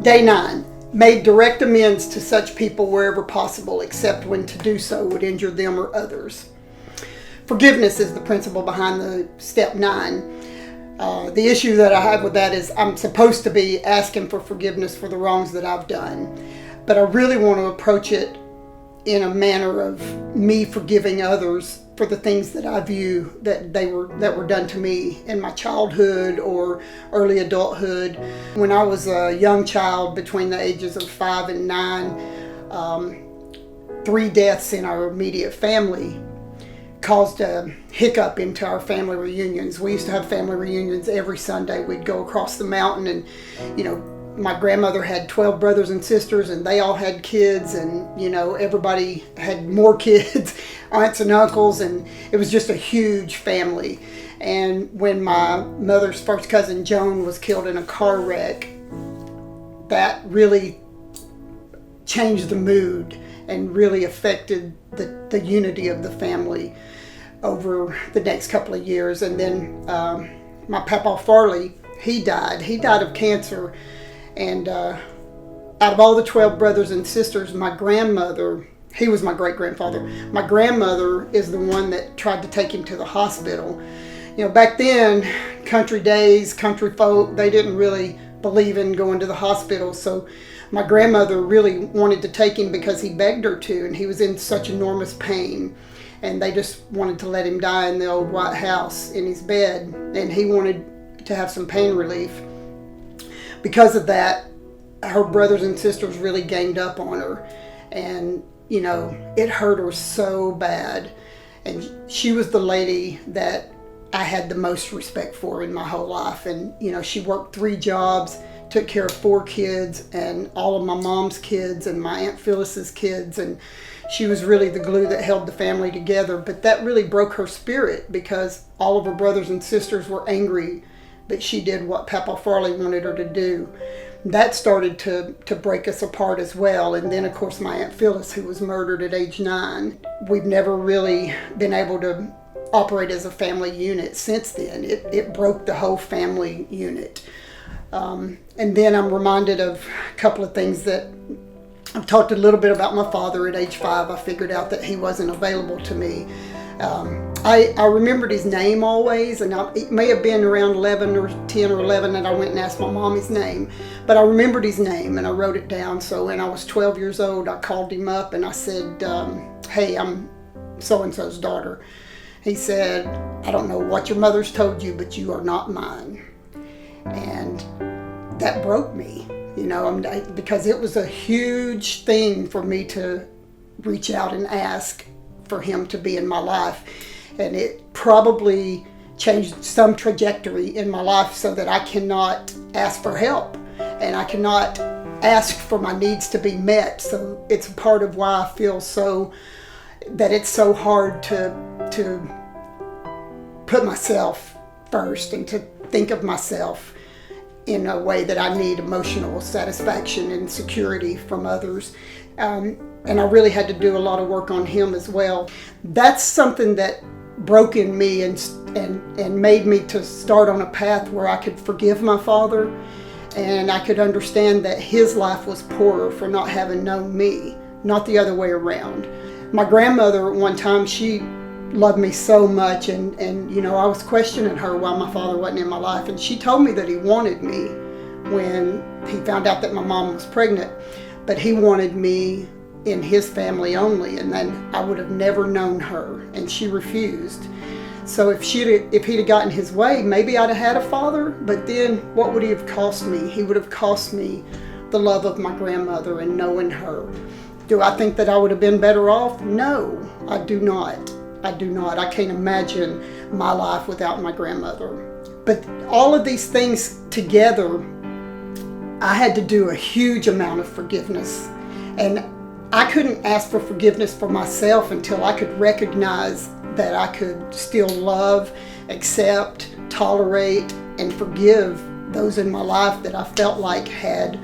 Day 9. Made direct amends to such people wherever possible, except when to do so would injure them or others. Forgiveness is the principle behind the step 9. The issue that I have with that is I'm supposed to be asking for forgiveness for the wrongs that I've done, but I really want to approach it in a manner of me forgiving others for the things that I view that were done to me in my childhood or early adulthood. When I was a young child, between the ages of 5 and 9, 3 deaths in our immediate family caused a hiccup into our family reunions. We used to have family reunions every Sunday. We'd go across the mountain, and my grandmother had 12 brothers and sisters, and they all had kids, and everybody had more kids, aunts and uncles, and it was just a huge family. And when my mother's first cousin Joan was killed in a car wreck, that really changed the mood and really affected the unity of the family over the next couple of years. And then my Papa Farley, he died of cancer. And out of all the 12 brothers and sisters, my grandmother, he was my great-grandfather, my grandmother is the one that tried to take him to the hospital. Back then, country days, country folk, they didn't really believe in going to the hospital. So my grandmother really wanted to take him because he begged her to, and he was in such enormous pain. And they just wanted to let him die in the old White House in his bed. And he wanted to have some pain relief. Because of that, her brothers and sisters really ganged up on her. And, it hurt her so bad. And she was the lady that I had the most respect for in my whole life. And, she worked 3 jobs, took care of 4 kids, and all of my mom's kids and my Aunt Phyllis's kids. And she was really the glue that held the family together. But that really broke her spirit because all of her brothers and sisters were angry that she did what Papa Farley wanted her to do. That started to break us apart as well. And then, of course, my Aunt Phyllis, who was murdered at age 9. We've never really been able to operate as a family unit since then. It broke the whole family unit. And then I'm reminded of a couple of things that I've talked a little bit about my father at age 5. I figured out that he wasn't available to me. I remembered his name always, and it may have been around 11 or 10 or 11 that I went and asked my mom his name, but I remembered his name and I wrote it down. So when I was 12 years old, I called him up and I said, hey, I'm so-and-so's daughter. He said, I don't know what your mother's told you, but you are not mine. And that broke me, because it was a huge thing for me to reach out and ask for him to be in my life. And it probably changed some trajectory in my life so that I cannot ask for help and I cannot ask for my needs to be met. So it's a part of why I feel that it's so hard to put myself first and to think of myself in a way that I need emotional satisfaction and security from others. And I really had to do a lot of work on him as well. That's something that broke in me and made me to start on a path where I could forgive my father, and I could understand that his life was poorer for not having known me, not the other way around. My grandmother at one time, she loved me so much, and I was questioning her why my father wasn't in my life, and she told me that he wanted me when he found out that my mom was pregnant, but he wanted me in his family only, and then I would have never known her, and she refused. So if he'd have gotten his way, maybe I'd have had a father, but then what would he have cost me? He would have cost me the love of my grandmother and knowing her. Do I think that I would have been better off? No, I do not. I can't imagine my life without my grandmother. But all of these things together, I had to do a huge amount of forgiveness. And I couldn't ask for forgiveness for myself until I could recognize that I could still love, accept, tolerate, and forgive those in my life that I felt like had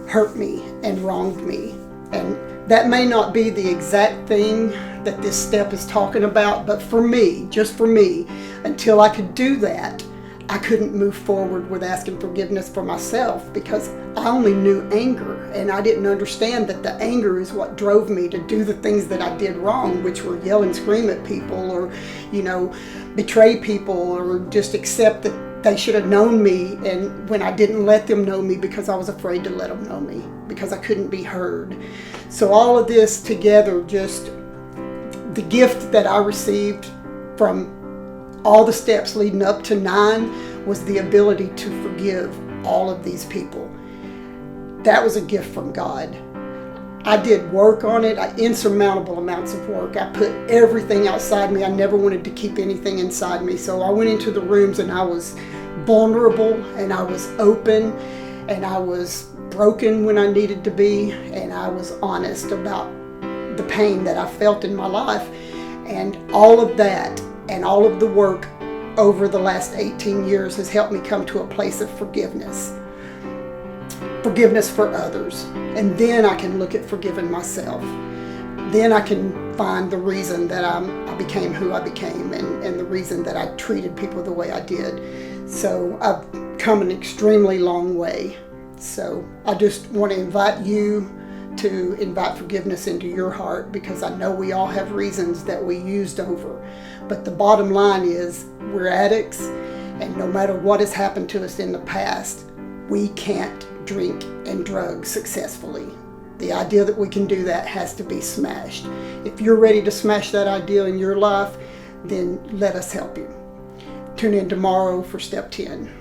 hurt me and wronged me. And that may not be the exact thing that this step is talking about, but for me, just for me, until I could do that, I couldn't move forward with asking forgiveness for myself because I only knew anger, and I didn't understand that the anger is what drove me to do the things that I did wrong, which were yell and scream at people, or, betray people, or just accept that they should have known me, and when I didn't let them know me because I was afraid to let them know me, because I couldn't be heard. So all of this together, just the gift that I received from all the steps leading up to 9 was the ability to forgive all of these people. That was a gift from God. I did work on it, insurmountable amounts of work. I put everything outside me. I never wanted to keep anything inside me. So I went into the rooms and I was vulnerable, and I was open, and I was broken when I needed to be, and I was honest about the pain that I felt in my life. And all of that and all of the work over the last 18 years has helped me come to a place of forgiveness. Forgiveness for others. And then I can look at forgiving myself. Then I can find the reason that I became who I became, and the reason that I treated people the way I did. So I've come an extremely long way. So I just want to invite you to invite forgiveness into your heart, because I know we all have reasons that we used over. But the bottom line is, we're addicts, and no matter what has happened to us in the past, we can't drink and drug successfully. The idea that we can do that has to be smashed. If you're ready to smash that idea in your life, then let us help you. Tune in tomorrow for step 10.